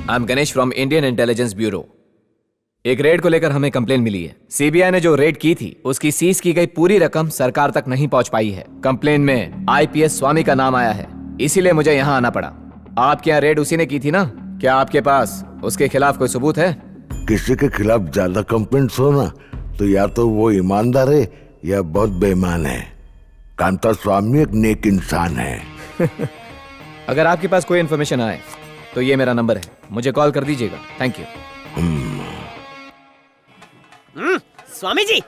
I am Ganesh from Indian intelligence bureau. एक red को लेकर हमें कंप्लेन मिली है। सीबीआई ने जो रेड की थी उसकी सीज की गई पूरी रकम सरकार तक नहीं पहुंच पाई है। कंप्लेन में आईपीएस स्वामी का नाम आया है, इसीलिए मुझे यहाँ आना पड़ा। आपके यहाँ रेड उसी ने की थी ना? क्या आपके पास उसके खिलाफ कोई सबूत है? किसी के खिलाफ ज्यादा कंप्लेंट्स हो ना तो या तो वो ईमानदार है या बहुत बेईमान है। कांता स्वामी एक नेक इंसान है। अगर आपके पास कोई इन्फॉर्मेशन आए तो ये मेरा नंबर है, मुझे कॉल कर दीजिएगा। Thank you. स्वामी जी,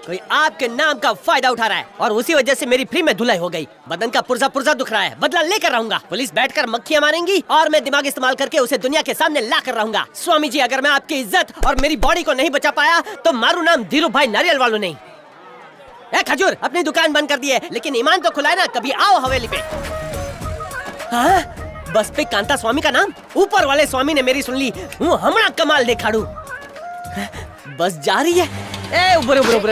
कोई आपके नाम का फायदा उठा रहा है और उसी वजह से मेरी फ्री में धुलाई हो गई। बदन का पुर्जा पुर्जा दुख रहा है, बदला लेकर रहूंगा। पुलिस बैठकर मक्खियां मारेंगी और मैं दिमाग इस्तेमाल करके उसे दुनिया के सामने ला कर रहूंगा। स्वामी जी, अगर मैं आपकी इज्जत और मेरी बॉडी को नहीं बचा पाया तो मारू नाम धीरू भाई नारियल वालों नहीं। ए खजूर, अपनी दुकान बंद कर दी है लेकिन ईमान तो खुला है ना, कभी आओ हवेली पे। हाँ? बस पे कांता स्वामी का नाम, ऊपर वाले स्वामी ने मेरी सुन ली। हूँ हमारा कमाल देखाड़ू। बस जा रही है। ए उबर उबर उबर,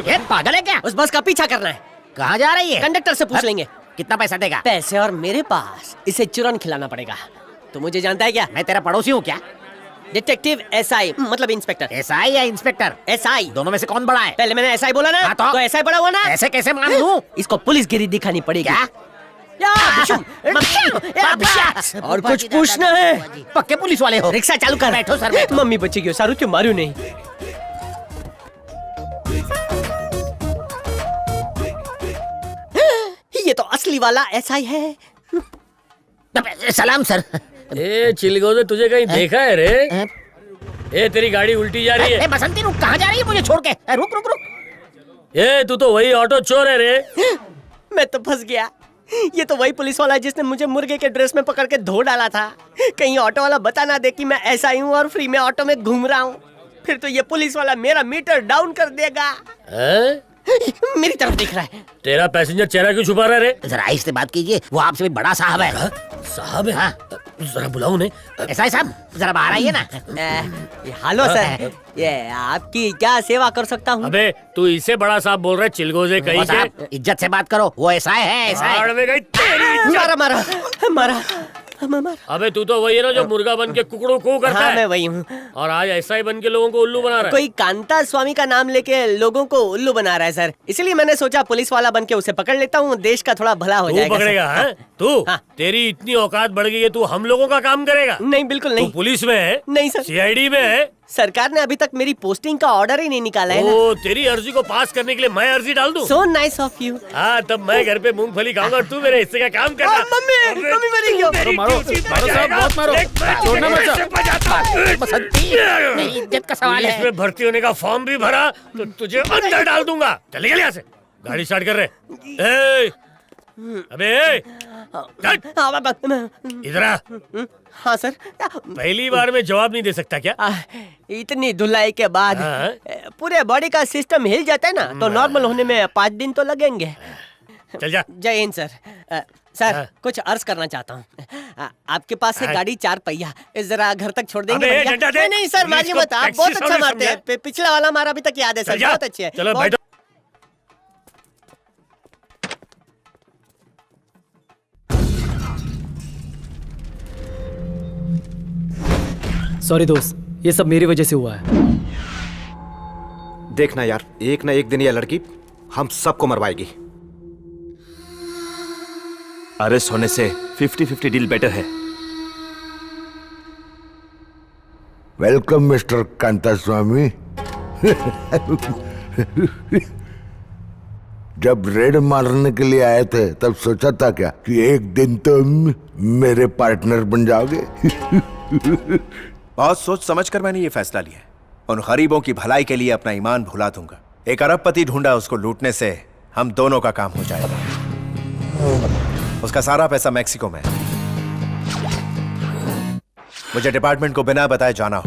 ये पागल है क्या? उस बस का पीछा करना है। कहाँ जा रही है? कंडक्टर से पूछ लेंगे। कितना पैसा देगा? पैसे और मेरे पास, इसे चुरन खिलाना पड़ेगा। तो मुझे जानता है क्या? मैं तेरा पड़ोसी हूँ क्या? डिटेक्टिव एसआई, मतलब इंस्पेक्टर। एसआई या इंस्पेक्टर? एसआई। दोनों में से कौन बड़ा है? पहले मैंने एसआई बोला ना, हाँ तो एसआई बड़ा हुआ ना। ऐसे कैसे मान लूं? इसको पुलिस गिरी दिखानी पड़ेगी। क्या? और कुछ पूछना है? पक्के पुलिस वाले हो? रिक्शा चालू कर। बैठो सर, बैठो। मम्मी बचेगी, सारू क्यों मारू नहीं। ये तो असली वाला एसआई है। सलाम सर। ए चिलगोज़े, तुझे कहीं देखा है रे? ए तेरी गाड़ी उल्टी जा रही है। बसंती, रुक, कहाँ जा रही है मुझे छोड़ के? रुक रुक रुक। ए तू तो वही ऑटो चोर है रे। मैं तो फंस गया। ये तो वही पुलिस वाला है जिसने मुझे मुर्गे के ड्रेस में पकड़ के धो डाला था। कहीं ऑटो वाला बता ना दे कि मैं ऐसा ही हूँ और फ्री में ऑटो में घूम रहा हूँ, फिर तो ये पुलिस वाला मेरा मीटर डाउन कर देगा। मेरी तरफ देख रहा है। तेरा पैसेंजर चेहरा क्यों छुपा रहा है रे? जरा इससे बात कीजिए, वो आपसे भी बड़ा साहब है। साहब है? हाँ। जरा बुलाओ उन्हें। एसआई साहब, जरा बाहर आइए ना। हेलो सर, ये आपकी क्या सेवा कर सकता हूँ? अबे तू इससे बड़ा साहब बोल रहा है चिलगोज़े कहीं के? इज्जत से बात करो, वो एसआई है। भाड़ में गई तेरी इज्जत। मारा मारा मारा। अबे तू तो वही है ना जो मुर्गा बन के कुकड़ू कू करता हाँ, है। मैं वही हूँ। और आज ऐसा ही बन के लोगों को उल्लू बना रहा है। कोई कांता स्वामी का नाम लेके लोगों को उल्लू बना रहा है सर, इसलिए मैंने सोचा पुलिस वाला बन के उसे पकड़ लेता हूँ, देश का थोड़ा भला हो जाएगा। तू पकड़ेगा? हैं? तू? हाँ। तेरी इतनी औकात बढ़ गई है, तू हम लोगों का काम करेगा? नहीं, बिल्कुल नहीं। तू पुलिस में है? नहीं सर। सीआईडी में है? सरकार ने अभी तक मेरी पोस्टिंग का ऑर्डर ही नहीं निकाला है ना। ओ, तेरी अर्जी को पास करने के लिए मैं अर्जी डाल दूं? So nice of you। हाँ, तब मैं घर पे मूंगफली खाऊंगा और तू मेरे हिस्से का काम करना। मम्मी मेरी क्यों? मारो साहब, बहुत मारो। छोड़ना मत। बसंती, मेरी इज्जत का सवाल है। इसमें भर्ती होने का फॉर्म भी भरा तो तुझे अंदर डाल दूंगा। चले गए यहाँ से। गाड़ी स्टार्ट कर रहे। अबे इधर आ। हाँ सर। पहली बार में जवाब नहीं दे सकता क्या? इतनी धुलाई के बाद पूरे बॉडी का सिस्टम हिल जाता है ना, तो नॉर्मल होने में 5 दिन तो लगेंगे। चल जा। जय हिंद सर। सर कुछ अर्ज करना चाहता हूँ। आपके पास है गाड़ी 4 पहिया, जरा घर तक छोड़ देंगे? नहीं सर, मारिए मत, आप बहुत अच्छा मारते हैं। पिछला वाला हमारा अभी तक याद है सर, बहुत अच्छे है। चलो बैठो। सॉरी दोस्त, ये सब मेरी वजह से हुआ है। देखना यार, एक ना एक दिन यह लड़की हम सबको मरवाएगी। अरेस्ट होने से 50-50 डील बेटर है। वेलकम मिस्टर कांता स्वामी। जब रेड मारने के लिए आए थे तब सोचा था क्या कि एक दिन तुम मेरे पार्टनर बन जाओगे? बहुत सोच समझ कर मैंने ये फैसला लिया है। उन गरीबों की भलाई के लिए अपना ईमान भुला दूंगा। एक अरबपति ढूंढा, उसको लूटने से हम दोनों का काम हो जाएगा। उसका सारा पैसा मैक्सिको में है। मुझे डिपार्टमेंट को बिना बताए जाना हो।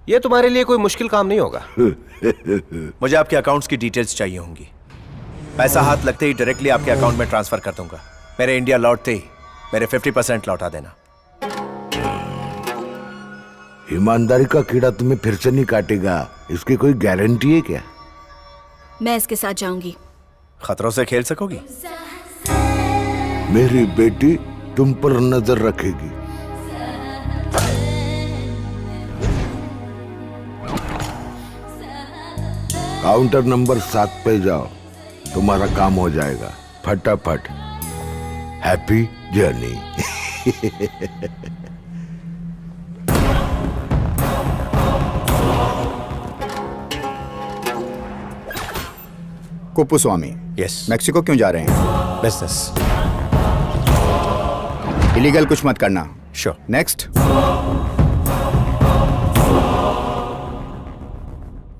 ये तुम्हारे लिए कोई मुश्किल काम नहीं होगा। मुझे आपके अकाउंट्स की डिटेल्स चाहिए होंगी। पैसा हाथ लगते ही डायरेक्टली आपके अकाउंट में ट्रांसफर कर दूंगा। मेरे इंडिया लौटते ही मेरे 50% लौटा देना। ईमानदारी का कीड़ा तुम्हें फिर से नहीं काटेगा, इसकी कोई गारंटी है क्या? मैं इसके साथ जाऊंगी। खतरों से खेल सकोगी? मेरी बेटी तुम पर नजर रखेगी। काउंटर नंबर 7 पे जाओ, तुम्हारा काम हो जाएगा फटाफट। Happy journey. Kuppuswamy, yes, Mexico क्यों जा रहे हैं? बिजनेस। इलीगल कुछ मत करना। श्योर। नेक्स्ट।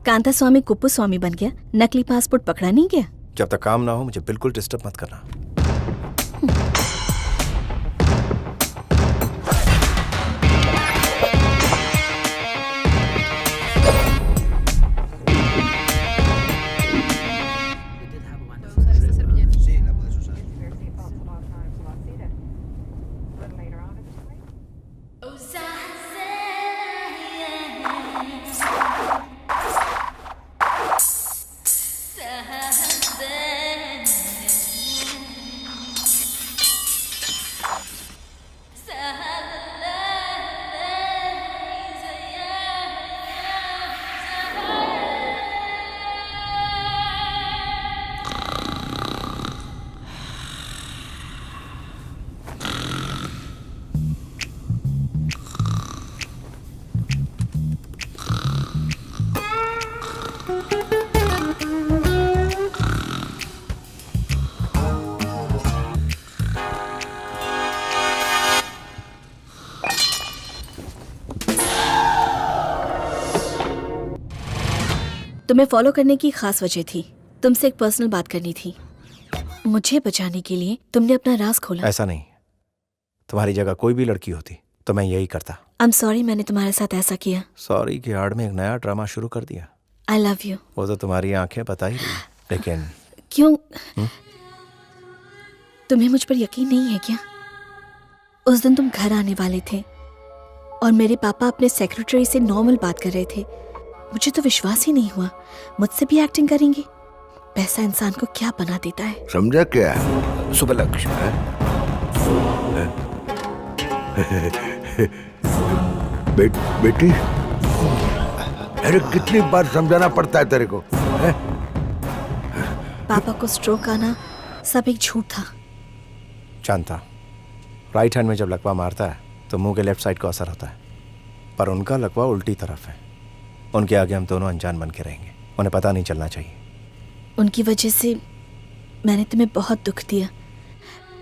कांता स्वामी कुप्पू स्वामी बन गया, नकली पासपोर्ट पकड़ा नहीं गया। जब तक काम ना हो मुझे बिल्कुल डिस्टर्ब मत करना। तुम्हें फॉलो करने की खास वजह थी। तुमसे एक पर्सनल बात करनी थी। मुझे बचाने के लिए तुमने अपना राज खोला। ऐसा नहीं, तुम्हारी जगह कोई भी लड़की होती तो मैं यही करता। आई एम सॉरी मैंने तुम्हारे साथ ऐसा किया। सॉरी की आड़ में एक नया ड्रामा शुरू कर दिया। I love you. वो तो तुम्हारी आंखें बता ही रही, लेकिन क्यों? तुम्हें मुझ पर यकीन नहीं है क्या? उस दिन तुम घर आने वाले थे और मेरे पापा अपने सेक्रेटरी से नॉर्मल बात कर रहे थे। मुझे तो विश्वास ही नहीं हुआ मुझसे भी एक्टिंग करेंगे। पैसा इंसान को क्या बना देता है। समझा क्या? सुबह लक्ष्य बेटी, अरे कितनी बार समझाना पड़ता है तेरे को? पापा को स्ट्रोक आना सब एक झूठ था। जानता, राइट हैंड में जब लकवा मारता है तो मुंह के लेफ्ट साइड को असर होता है, पर उनका लकवा उल्टी तरफ है। उनके आगे हम दोनों अनजान बन के रहेंगे, उन्हें पता नहीं चलना चाहिए। उनकी वजह से मैंने तुम्हें बहुत दुख दिया।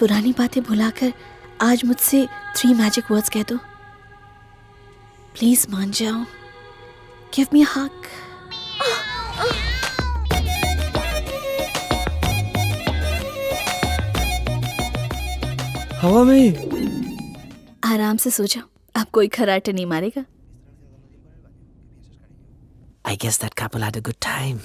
पुरानी बातें भुलाकर आज मुझसे 3 मैजिक वर्ड्स कह दो। प्लीज मान जाओ। गिव मी अ हग। हवा में आराम से सो जाओ, अब कोई खर्राटे नहीं मारेगा। I guess that couple had a good time.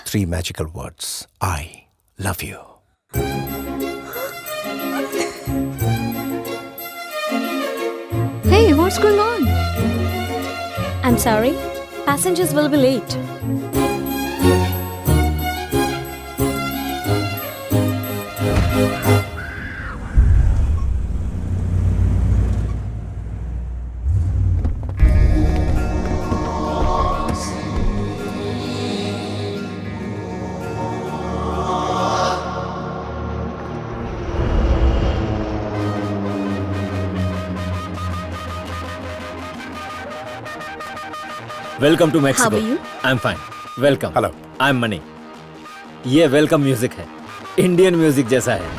Three magical words. I love you. Hey, what's going on? I'm sorry. Passengers will be late. Welcome to How Mexico. are you? I am fine. Welcome. Hello. I am Mani. ये welcome music है, Indian music जैसा है।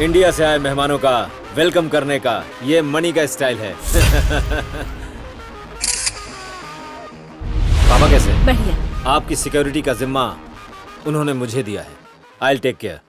India से आए मेहमानों का welcome करने का ये मनी का स्टाइल है। पापा कैसे? बढ़िया। आपकी सिक्योरिटी का जिम्मा उन्होंने मुझे दिया है। I will take care.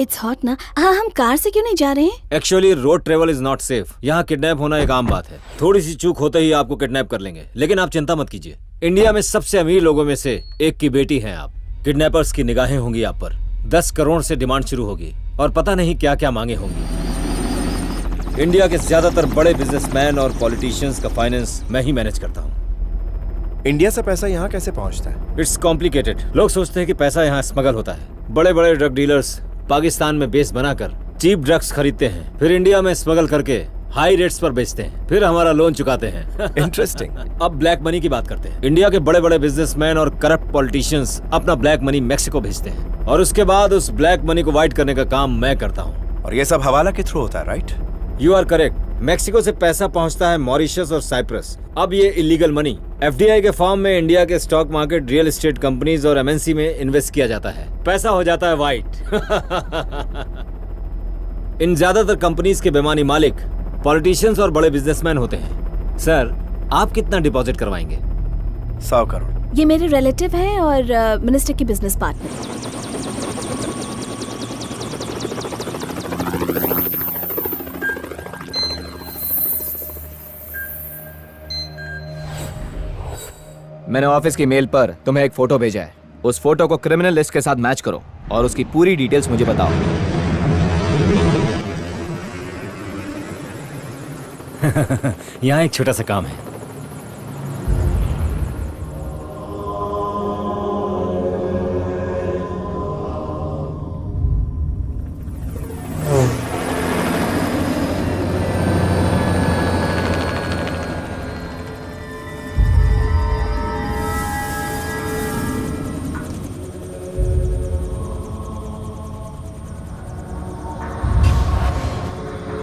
It's hot ना। हाँ, हम कार से क्यों नहीं जा रहे हैं? Actually road travel is not safe. यहाँ किडनैप होना एक आम बात है। थोड़ी सी चूक होते ही आपको किडनैप कर लेंगे, लेकिन आप चिंता मत कीजिए। इंडिया में सबसे अमीर लोगों में से एक की बेटी हैं आप। किडनैपर्स की निगाहें होंगी आप पर। 10 करोड़ से डिमांड शुरू होगी और पता नहीं क्या क्या मांगे होंगी। इंडिया के ज्यादातर बड़े बिजनेसमैन और पॉलिटिशियंस का फाइनेंस मैं ही मैनेज करता हूँ। इंडिया से पैसा यहाँ कैसे पहुँचता है? It's complicated. लोग सोचते हैं कि पैसा यहाँ स्मगल होता है। बड़े बड़े ड्रग डीलर्स पाकिस्तान में बेस बनाकर चीप ड्रग्स खरीदते हैं, फिर इंडिया में स्मगल करके हाई रेट्स पर बेचते हैं, फिर हमारा लोन चुकाते हैं। इंटरेस्टिंग। अब ब्लैक मनी की बात करते हैं। इंडिया के बड़े बड़े बिजनेसमैन और करप्ट पॉलिटिशियंस अपना ब्लैक मनी मैक्सिको भेजते हैं और उसके बाद उस ब्लैक मनी को वाइट करने का काम मैं करता हूँ। और ये सब हवाला के थ्रू होता है, right? You are correct. Mexico से पैसा पहुंचता है मॉरिशस और साइप्रस। अब ये इलीगल मनी एफडीआई के फॉर्म में इंडिया के stock market, real estate companies और एमएनसी में इन्वेस्ट किया जाता है। पैसा हो जाता है वाइट। इन ज्यादातर कंपनीज के बेमानी मालिक पॉलिटिशियंस और बड़े बिजनेसमैन होते हैं। सर, आप कितना डिपॉजिट करवाएंगे? 100 करोड़। ये मेरे रिलेटिव हैं और मिनिस्टर की बिजनेस पार्टनर। मैंने ऑफिस की मेल पर तुम्हें एक फोटो भेजा है। उस फोटो को क्रिमिनल लिस्ट के साथ मैच करो और उसकी पूरी डिटेल्स मुझे बताओ। यहाँ एक छोटा सा काम है।